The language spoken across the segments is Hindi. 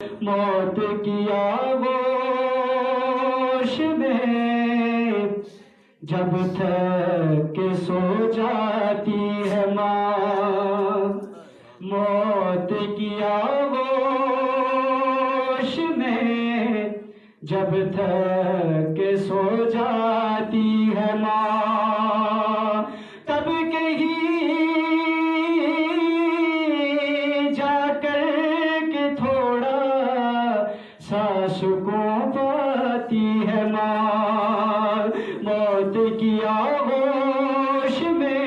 मौत की आगोश में जब थक के सो जाती है माँ, मौत की आगोश में जब थक के सो जाती है माँ, तब कहीं जाकर के थोड़ा सा सुकून पाती है माँ। मौत की आगोश में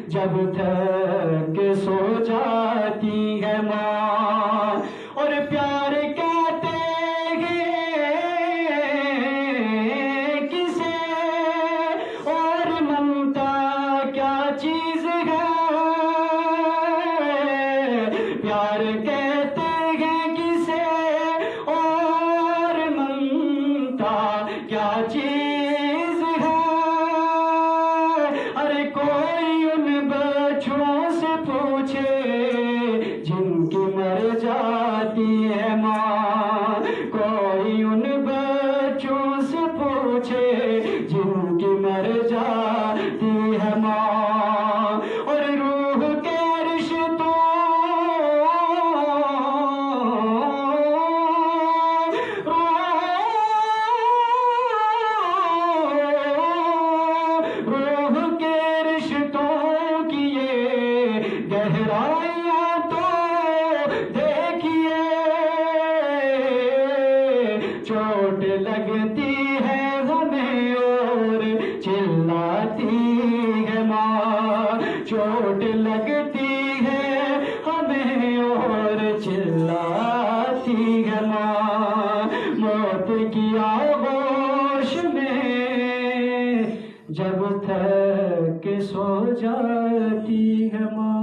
जब थक के सो जाती है माँ, और प्यार कहते हैं किसे, और ममता क्या चीज है। प्यार कहते हैं किसे और ममता क्या चीज है। अरे कोई उन बच्चों से पूछे जिनकी मर जाती है माँ, कोई उन बच्चों से पूछे जिनकी मर जाती है माँ। और रूह के रिश्तों, रूह के रिश्तों की ये गहराइयाँ तो देखिए। चोट लगती है हमें और चिल्लाती है माँ, चोट लगती है हमें और चिल्लाती है माँ। मौत की आगोश में जब थक के सो जाती है माँ।